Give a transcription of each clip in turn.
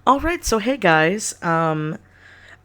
Alright, so hey guys,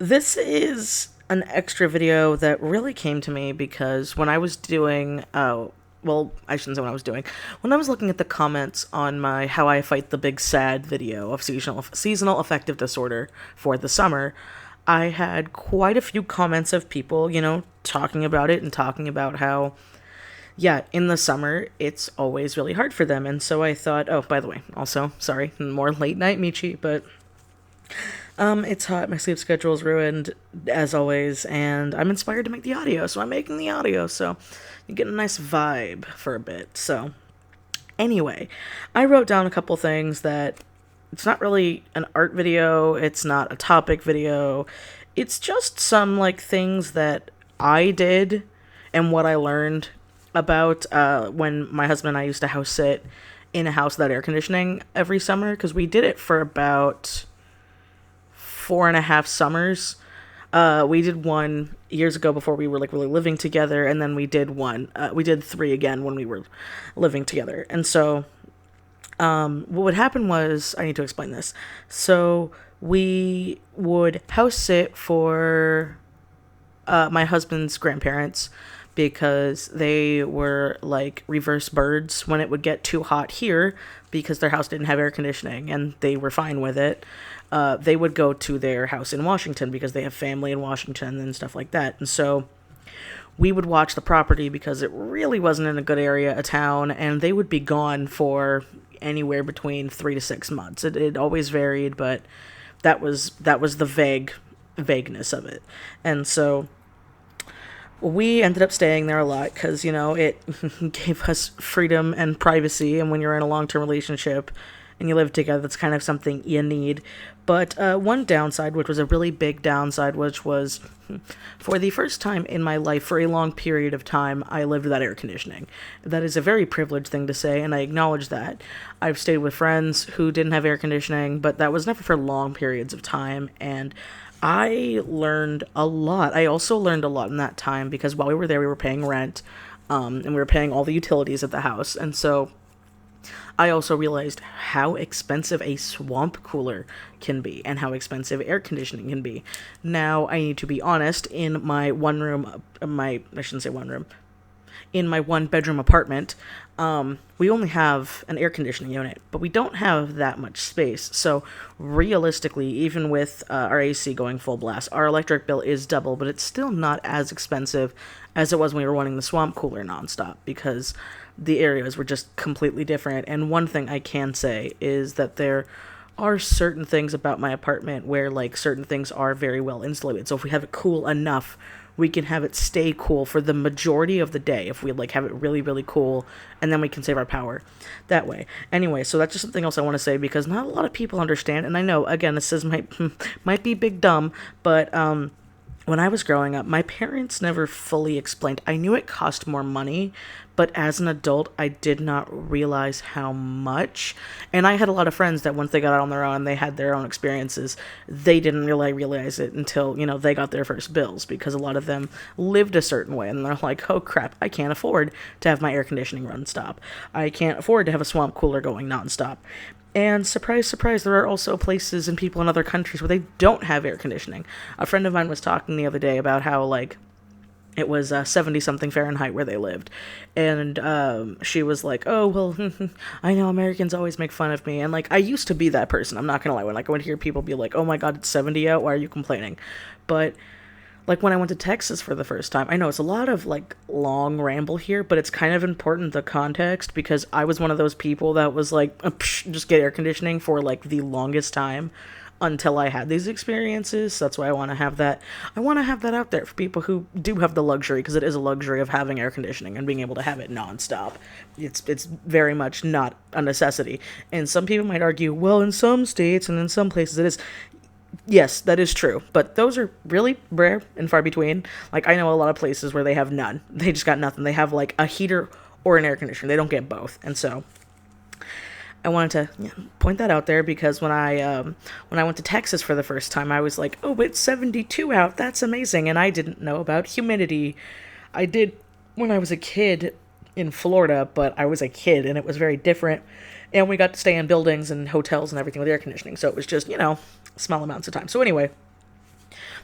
this is an extra video that really came to me because when I was doing, well, I shouldn't say when I was doing, when I was looking at the comments on my How I Fight the Big Sad video of seasonal affective disorder for the summer, I had quite a few comments of people, talking about it and talking about how, yeah, in the summer, it's always really hard for them. And so I thought, oh, by the way, also, sorry, more late night Michie, but it's hot. My sleep schedule is ruined, as always, and I'm inspired to make the audio, so I'm making the audio, so you get a nice vibe for a bit. So, anyway, I wrote down a couple things that it's not really an art video, it's not a topic video, it's just some, things that I did and what I learned about when my husband and I used to house sit in a house without air conditioning every summer, because we did it for about 4.5 summers. We did one years ago before we were really living together, and then we did one. We did three again when we were living together. And so, what would happen was, I need to explain this. So we would house sit for my husband's grandparents because they were like reverse birds when it would get too hot here because their house didn't have air conditioning and they were fine with it. They would go to their house in Washington because they have family in Washington and stuff like that. And so we would watch the property because it really wasn't in a good area of town, and they would be gone for anywhere between 3 to 6 months. It always varied, but that was the vagueness of it. And so we ended up staying there a lot because, it gave us freedom and privacy. And when you're in a long-term relationship and you live together, that's kind of something you need. But one downside, which was a really big downside, which was for the first time in my life, for a long period of time, I lived without air conditioning. That is a very privileged thing to say, and I acknowledge that. I've stayed with friends who didn't have air conditioning, but that was never for long periods of time, and I learned a lot. I also learned a lot in that time because while we were there, we were paying rent, and we were paying all the utilities at the house. And so I also realized how expensive a swamp cooler can be and how expensive air conditioning can be. Now, I need to be honest, in my I shouldn't say one room, in my one bedroom apartment, we only have an air conditioning unit, but we don't have that much space. So realistically, even with our AC going full blast, our electric bill is double, but it's still not as expensive as it was when we were running the swamp cooler nonstop because the areas were just completely different. And one thing I can say is that there are certain things about my apartment where certain things are very well insulated. So if we have it cool enough, we can have it stay cool for the majority of the day if we have it really, really cool, and then we can save our power that way. Anyway, so that's just something else I want to say because not a lot of people understand, and I know, again, this might be big dumb, but when I was growing up, my parents never fully explained. I knew it cost more money, but as an adult, I did not realize how much. And I had a lot of friends that once they got out on their own, they had their own experiences. They didn't really realize it until, they got their first bills because a lot of them lived a certain way. And they're like, oh crap, I can't afford to have my air conditioning run stop. I can't afford to have a swamp cooler going nonstop. And surprise, surprise, there are also places and people in other countries where they don't have air conditioning. A friend of mine was talking the other day about how, it was 70-something Fahrenheit where they lived. And she was like, oh, well, I know Americans always make fun of me. And, I used to be that person. I'm not going to lie. When I would hear people be like, oh, my God, it's 70 out. Why are you complaining? But when I went to Texas for the first time, I know it's a lot of, long ramble here, but it's kind of important, the context, because I was one of those people that was just get air conditioning for, the longest time until I had these experiences. So that's why I want to have that. I want to have that out there for people who do have the luxury, because it is a luxury of having air conditioning and being able to have it nonstop. It's very much not a necessity. And some people might argue, well, in some states and in some places it is. Yes, that is true, but those are really rare and far between. I know a lot of places where they have none. They just got nothing. They have, a heater or an air conditioner. They don't get both. And so I wanted to point that out there because when I went to Texas for the first time, I was like, oh, it's 72 out. That's amazing. And I didn't know about humidity. I did when I was a kid in Florida, but I was a kid and it was very different. And we got to stay in buildings and hotels and everything with air conditioning. So it was just, small amounts of time. So anyway,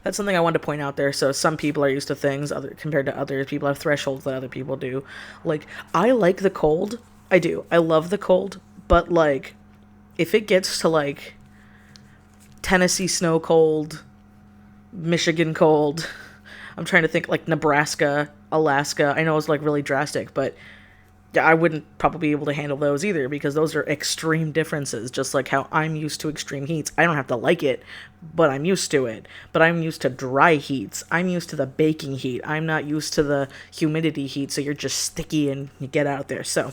that's something I wanted to point out there. So some people are used to things compared to others. People have thresholds that other people do. Like, I like the cold. I do. I love the cold. But, like, if it gets to, like, Tennessee snow cold, Michigan cold, I'm trying to think, like, Nebraska, Alaska. I know it's, like, really drastic, but I wouldn't probably be able to handle those either, because those are extreme differences, just like how I'm used to extreme heats. I don't have to like it, but I'm used to it. But I'm used to dry heats. I'm used to the baking heat. I'm not used to the humidity heat, so you're just sticky and you get out there. So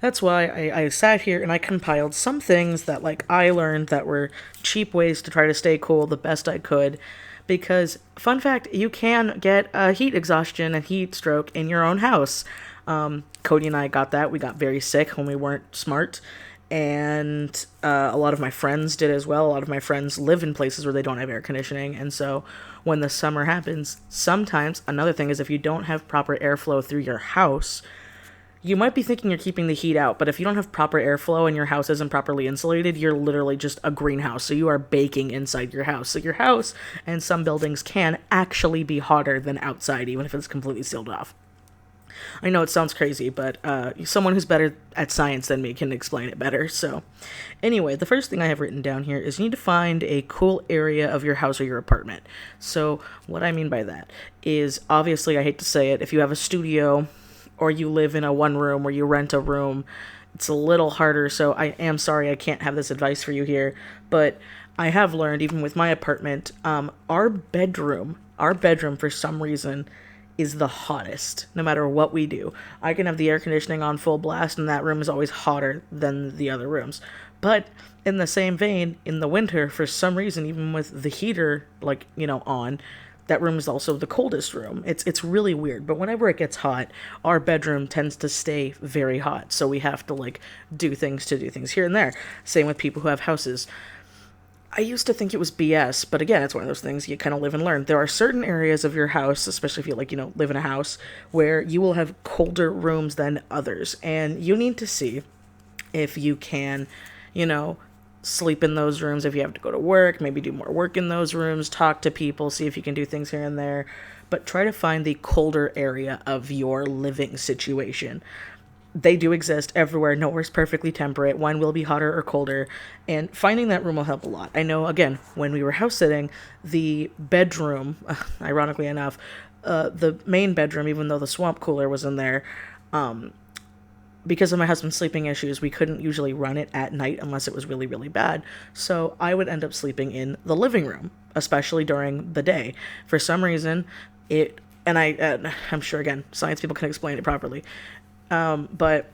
that's why I sat here and I compiled some things that, like, I learned that were cheap ways to try to stay cool the best I could. Because, fun fact, you can get a heat exhaustion and heat stroke in your own house. Cody and I got that. We got very sick when we weren't smart. And a lot of my friends did as well. A lot of my friends live in places where they don't have air conditioning. And so when the summer happens, sometimes, another thing is, if you don't have proper airflow through your house, you might be thinking you're keeping the heat out, but if you don't have proper airflow and your house isn't properly insulated, you're literally just a greenhouse. So you are baking inside your house. So your house and some buildings can actually be hotter than outside, even if it's completely sealed off. I know it sounds crazy, but someone who's better at science than me can explain it better. So anyway, the first thing I have written down here is you need to find a cool area of your house or your apartment. So what I mean by that is, obviously, I hate to say it, if you have a studio or you live in a one room or you rent a room, it's a little harder. So I am sorry I can't have this advice for you here, but I have learned, even with my apartment, our bedroom for some reason is the hottest, no matter what we do. I can have the air conditioning on full blast and that room is always hotter than the other rooms. But in the same vein, in the winter, for some reason, even with the heater, on, that room is also the coldest room. It's really weird. But whenever it gets hot, our bedroom tends to stay very hot. So we have to, do things here and there. Same with people who have houses. I used to think it was BS, but again, it's one of those things you kind of live and learn. There are certain areas of your house, especially if you live in a house, where you will have colder rooms than others. And you need to see if you can, sleep in those rooms if you have to go to work, maybe do more work in those rooms, talk to people, see if you can do things here and there. But try to find the colder area of your living situation. They do exist everywhere. Nowhere's perfectly temperate. One will be hotter or colder, and finding that room will help a lot. I know, again, when we were house sitting, the bedroom, ironically enough, the main bedroom, even though the swamp cooler was in there, because of my husband's sleeping issues, we couldn't usually run it at night unless it was really, really bad. So I would end up sleeping in the living room, especially during the day. For some reason, I'm sure, again, science people can explain it properly. But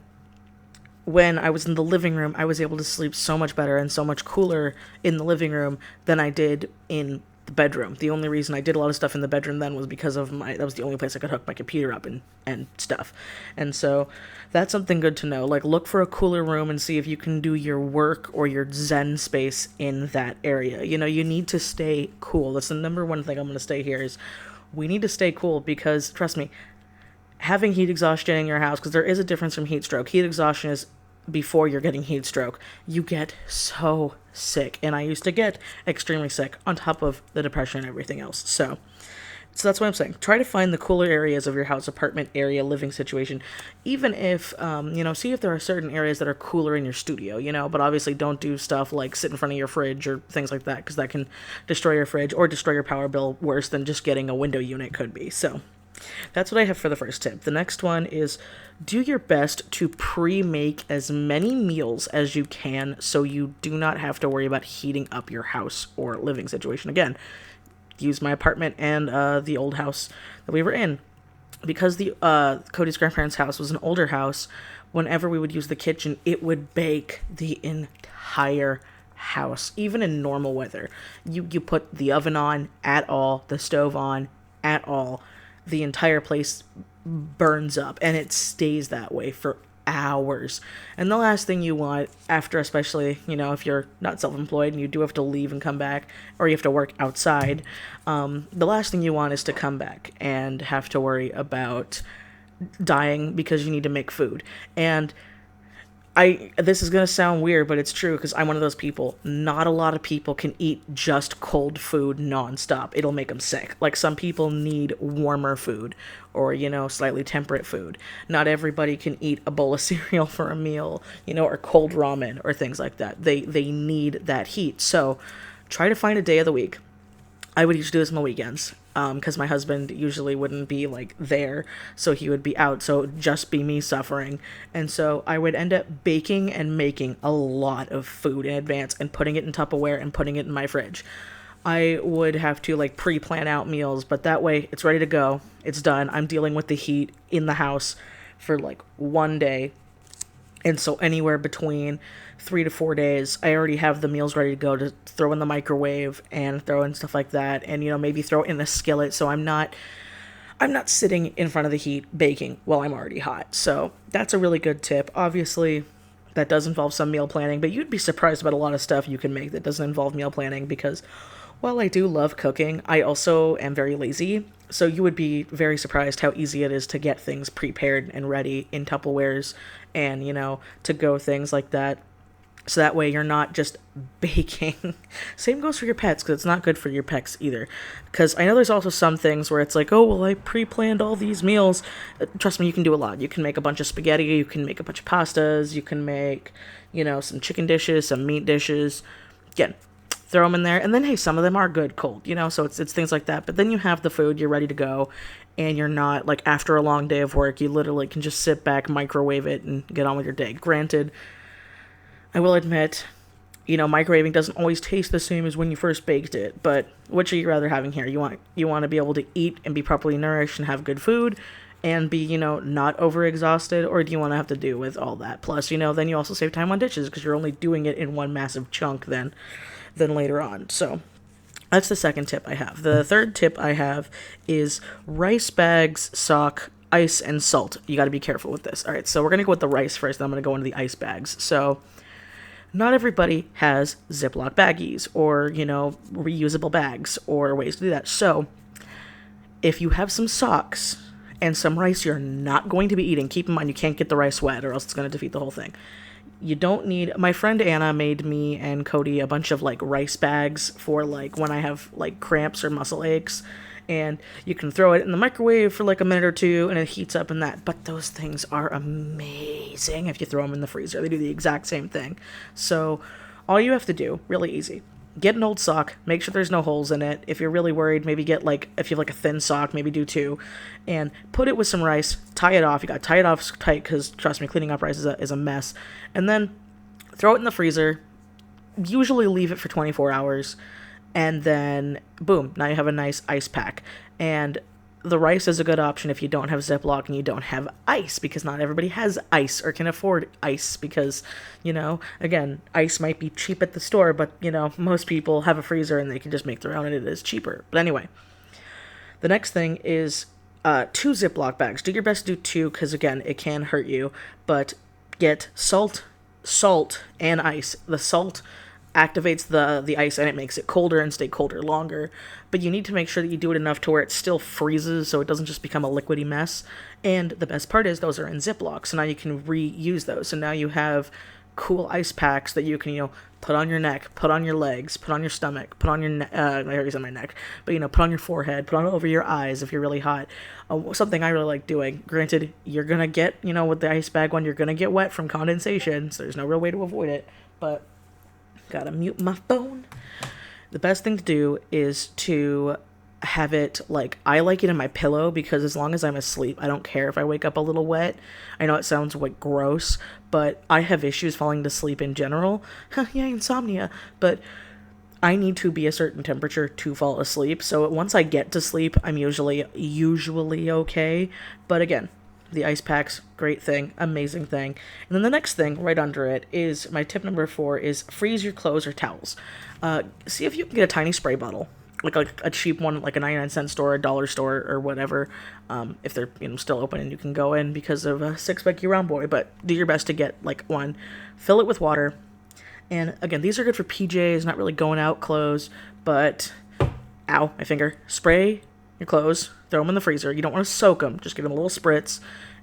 when I was in the living room, I was able to sleep so much better and so much cooler in the living room than I did in the bedroom. The only reason I did a lot of stuff in the bedroom then was because that was the only place I could hook my computer up and stuff. And so that's something good to know. Look for a cooler room and see if you can do your work or your zen space in that area. You need to stay cool. That's the number one thing I'm going to say here is we need to stay cool, because trust me, having heat exhaustion in your house, because there is a difference from heat stroke. Heat exhaustion is before you're getting heat stroke. You get so sick, and I used to get extremely sick on top of the depression and everything else. So that's what I'm saying. Try to find the cooler areas of your house, apartment area, living situation. Even if, see if there are certain areas that are cooler in your studio, but obviously don't do stuff like sit in front of your fridge or things like that, because that can destroy your fridge or destroy your power bill worse than just getting a window unit could be. So that's what I have for the first tip. The next one is do your best to pre-make as many meals as you can so you do not have to worry about heating up your house or living situation. Again, use my apartment and the old house that we were in. Because the Cody's grandparents' house was an older house, whenever we would use the kitchen, it would bake the entire house, even in normal weather. You put the oven on at all, the stove on at all, the entire place burns up, and it stays that way for hours. And the last thing you want after, especially, if you're not self-employed and you do have to leave and come back, or you have to work outside, the last thing you want is to come back and have to worry about dying because you need to make food. And This is gonna sound weird, but it's true because I'm one of those people. Not a lot of people can eat just cold food nonstop. It'll make them sick. Like some people need warmer food or, slightly temperate food. Not everybody can eat a bowl of cereal for a meal, or cold ramen or things like that. They need that heat. So try to find a day of the week. I would usually do this on the weekends because my husband usually wouldn't be like there, so he would be out, so it would just be me suffering. And so I would end up baking and making a lot of food in advance and putting it in Tupperware and putting it in my fridge. I would have to like pre-plan out meals, but that way it's ready to go. It's done. I'm dealing with the heat in the house for like one day. And so anywhere between 3 to 4 days, I already have the meals ready to go to throw in the microwave and throw in stuff like that. And, maybe throw in the skillet. So I'm not sitting in front of the heat baking while I'm already hot. So that's a really good tip. Obviously, that does involve some meal planning, but you'd be surprised about a lot of stuff you can make that doesn't involve meal planning because while I do love cooking, I also am very lazy. So you would be very surprised how easy it is to get things prepared and ready in Tupperwares and, to go things like that. So that way you're not just baking. Same goes for your pets because it's not good for your pets either. Because I know there's also some things where it's like, oh, well, I pre-planned all these meals. Trust me, you can do a lot. You can make a bunch of spaghetti. You can make a bunch of pastas. You can make, some chicken dishes, some meat dishes. Again, throw them in there. And then, hey, some of them are good cold, so it's things like that. But then you have the food, you're ready to go. And you're not, like, after a long day of work, you literally can just sit back, microwave it, and get on with your day. Granted, I will admit, microwaving doesn't always taste the same as when you first baked it, but which are you rather having here? You want to be able to eat and be properly nourished and have good food and be, not overexhausted, or do you want to have to do with all that? Plus, then you also save time on dishes because you're only doing it in one massive chunk then later on. So that's the second tip I have. The third tip I have is rice bags, sock, ice, and salt. You got to be careful with this. All right, so we're going to go with the rice first, then I'm going to go into the ice bags. So not everybody has Ziploc baggies or, reusable bags or ways to do that. So if you have some socks and some rice you're not going to be eating, keep in mind you can't get the rice wet or else it's going to defeat the whole thing. You don't need... My friend Anna made me and Cody a bunch of, like, rice bags for, like, when I have, like, cramps or muscle aches. And you can throw it in the microwave for, like, a minute or two, and it heats up in that. But those things are amazing if you throw them in the freezer. They do the exact same thing. So all you have to do, really easy, get an old sock, make sure there's no holes in it. If you're really worried, maybe get, like, if you have, like, a thin sock, maybe do two. And put it with some rice, tie it off. You gotta tie it off tight, because, trust me, cleaning up rice is a mess. And then throw it in the freezer. Usually leave it for 24 hours. And then, boom, now you have a nice ice pack. And the rice is a good option if you don't have Ziploc and you don't have ice, because not everybody has ice or can afford ice because, again, ice might be cheap at the store, but, most people have a freezer and they can just make their own and it is cheaper. But anyway, the next thing is 2 Ziploc bags. Do your best to do 2 because, again, it can hurt you, but get salt, and ice. The salt activates the ice and it makes it colder and stay colder longer, but you need to make sure that you do it enough to where it still freezes so it doesn't just become a liquidy mess. And the best part is those are in Ziploc, so now you can reuse those. So now you have cool ice packs that you can put on your neck, put on your legs, put on your stomach, put on your I already said my neck, but put on your forehead, put on over your eyes if you're really hot. Something I really like doing. Granted, you're gonna get with the ice bag one, you're gonna get wet from condensation, so there's no real way to avoid it, but gotta mute my phone. The best thing to do is to have it, I like it in my pillow because as long as I'm asleep, I don't care if I wake up a little wet. I know it sounds gross, but I have issues falling to sleep in general. Yeah, insomnia. But I need to be a certain temperature to fall asleep. So once I get to sleep, I'm usually okay. But again, the ice packs, great thing, amazing thing. And then the next thing right under it is my tip number 4 is freeze your clothes or towels. See if you can get a tiny spray bottle, like a cheap one, like a 99-cent store, a dollar store, or whatever. If they're still open and you can go in because of a six-pack year-round boy. But do your best to get one. Fill it with water. And again, these are good for PJs, not really going out clothes. But ow, my finger. Spray your clothes. Throw them in the freezer. You don't want to soak them. Just give them a little spritz.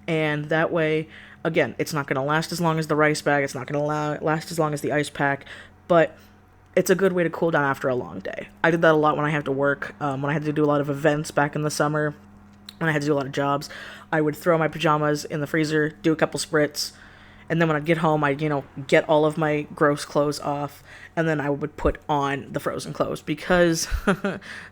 And that way, again, it's not going to last as long as the rice bag, it's not going to last as long as the ice pack, but it's a good way to cool down after a long day. I did that a lot when I had to work, when I had to do a lot of events back in the summer, when I had to do a lot of jobs. I would throw my pajamas in the freezer, do a couple spritz, and then when I'd get home, I'd, get all of my gross clothes off, and then I would put on the frozen clothes. Because,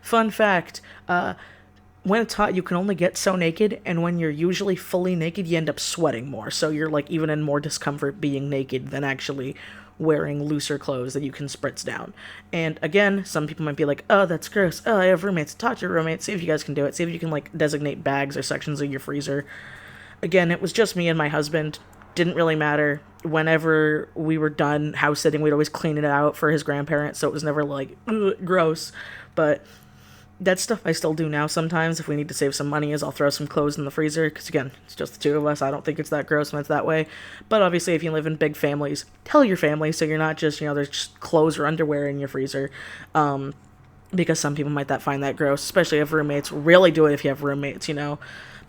fun fact, when it's hot, you can only get so naked, and when you're usually fully naked, you end up sweating more. So you're, even in more discomfort being naked than actually wearing looser clothes that you can spritz down. And again, some people might be like, oh, that's gross. Oh, I have roommates. Talk to your roommates. See if you guys can do it. See if you can, designate bags or sections of your freezer. Again, it was just me and my husband. Didn't really matter. Whenever we were done house sitting, we'd always clean it out for his grandparents, so it was never, gross. But that's stuff I still do now sometimes if we need to save some money, is I'll throw some clothes in the freezer, because again, it's just the two of us. I don't think it's that gross when it's that way. But obviously, if you live in big families, tell your family so you're not just, there's just clothes or underwear in your freezer, because some people might find that gross, especially if roommates. Really do it if you have roommates,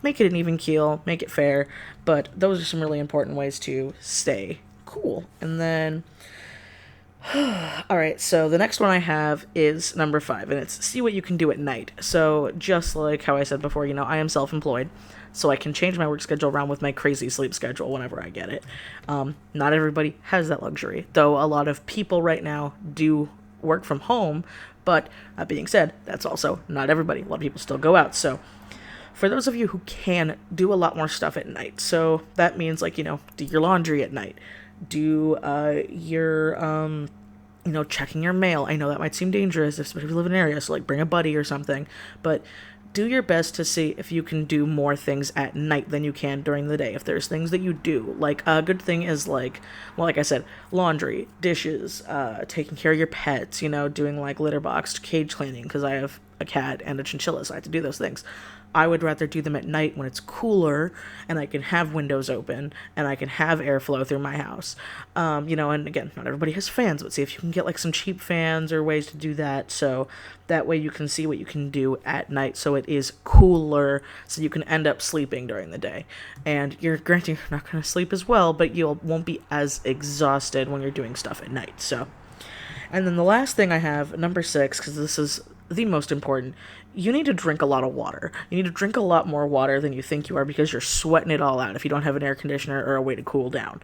Make it an even keel, make it fair, but those are some really important ways to stay cool. And then alright, so the next one I have is number 5, and it's see what you can do at night. So just like how I said before, I am self-employed, so I can change my work schedule around with my crazy sleep schedule whenever I get it. Not everybody has that luxury, though a lot of people right now do work from home, but that being said, that's also not everybody. A lot of people still go out, so for those of you who can, do a lot more stuff at night. So that means, do your laundry at night. Do your, checking your mail. I know that might seem dangerous, especially if you live in an area, so, bring a buddy or something. But do your best to see if you can do more things at night than you can during the day. If there's things that you do, a good thing is, like I said, laundry, dishes, taking care of your pets, doing, litter box, cage cleaning, because I have a cat and a chinchilla, so I have to do those things. I would rather do them at night when it's cooler and I can have windows open and I can have airflow through my house. And again, not everybody has fans, but see if you can get some cheap fans or ways to do that. So that way you can see what you can do at night so it is cooler, so you can end up sleeping during the day. And you're not going to sleep as well, but you won't be as exhausted when you're doing stuff at night. So, and then the last thing I have, number 6, because this is the most important, you need to drink a lot of water. You need to drink a lot more water than you think you are, because you're sweating it all out if you don't have an air conditioner or a way to cool down.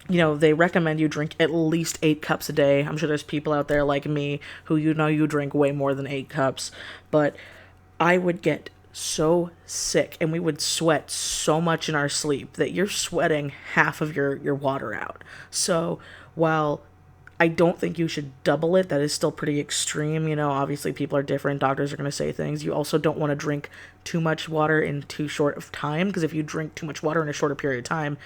They recommend you drink at least 8 cups a day. I'm sure there's people out there like me who you drink way more than 8 cups, but I would get so sick and we would sweat so much in our sleep that you're sweating half of your water out. So while I don't think you should double it, that is still pretty extreme. Obviously people are different. Doctors are going to say things. You also don't want to drink too much water in too short of time, because if you drink too much water in a shorter period of time,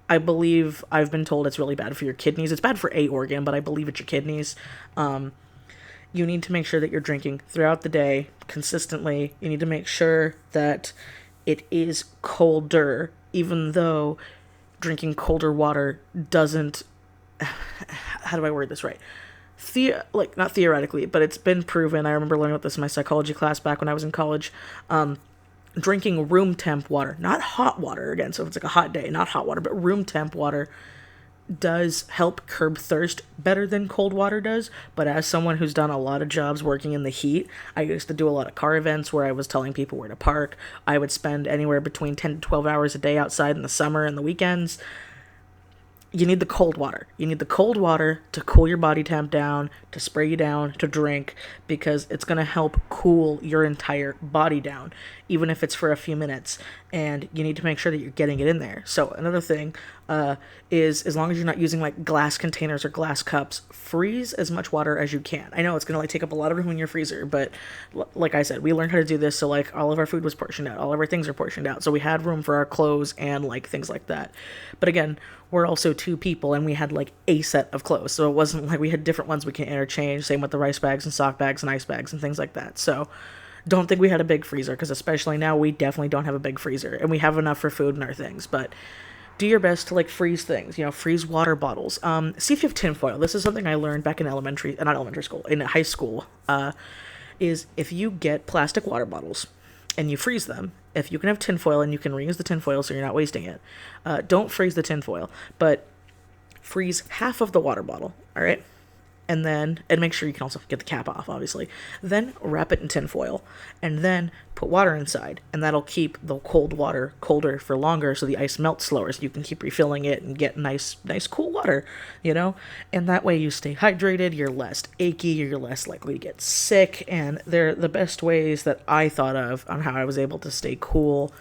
I believe I've been told it's really bad for your kidneys. It's bad for a organ, but I believe it's your kidneys. You need to make sure that you're drinking throughout the day consistently. You need to make sure that it is colder, even though drinking colder water doesn't, how do I word this right? Not theoretically, but it's been proven. I remember learning about this in my psychology class back when I was in college. Drinking room temp water, not hot water, again, so if it's a hot day, not hot water, but room temp water does help curb thirst better than cold water does. But as someone who's done a lot of jobs working in the heat, I used to do a lot of car events where I was telling people where to park. I would spend anywhere between 10 to 12 hours a day outside in the summer and the weekends. You need the cold water. You need the cold water to cool your body temp down, to spray you down, to drink, because it's going to help cool your entire body down, even if it's for a few minutes. And you need to make sure that you're getting it in there. So another thing is, as long as you're not using glass containers or glass cups, freeze as much water as you can. I know it's going to take up a lot of room in your freezer, but like I said, we learned how to do this. So all of our food was portioned out. All of our things are portioned out. So we had room for our clothes and things like that. But again, we're also 2 people and we had a set of clothes. So it wasn't like we had different ones we can interchange. Same with the rice bags and sock bags and ice bags and things like that. So don't think we had a big freezer, because especially now we definitely don't have a big freezer, and we have enough for food and our things. But do your best to freeze things, freeze water bottles. See if you have tinfoil. This is something I learned back in in high school, is if you get plastic water bottles and you freeze them. If you can have tinfoil and you can reuse the tinfoil so you're not wasting it, don't freeze the tinfoil, but freeze half of the water bottle, all right? And make sure you can also get the cap off, obviously. Then wrap it in tinfoil, and then put water inside, and that'll keep the cold water colder for longer, so the ice melts slower, so you can keep refilling it and get nice, cool water, you know? And that way you stay hydrated, you're less achy, you're less likely to get sick, and they're the best ways that I thought of on how I was able to stay cool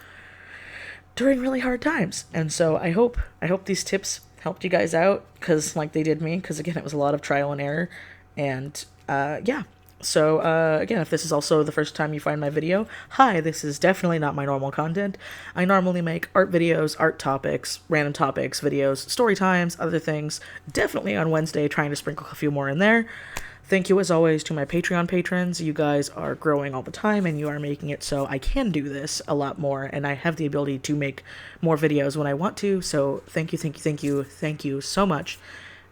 during really hard times. And so I hope these tips helped you guys out, because like they did me, because again, it was a lot of trial and error. And yeah, so again, if this is also the first time you find my video, hi, this is definitely not my normal content. I normally make art videos, art topics, random topics videos, story times, other things, definitely on Wednesday, trying to sprinkle a few more in there. Thank you, as always, to my Patreon patrons. You guys are growing all the time, and you are making it so I can do this a lot more, and I have the ability to make more videos when I want to, so thank you so much.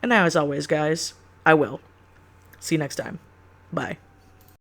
And now, as always, guys, I will. See you next time. Bye.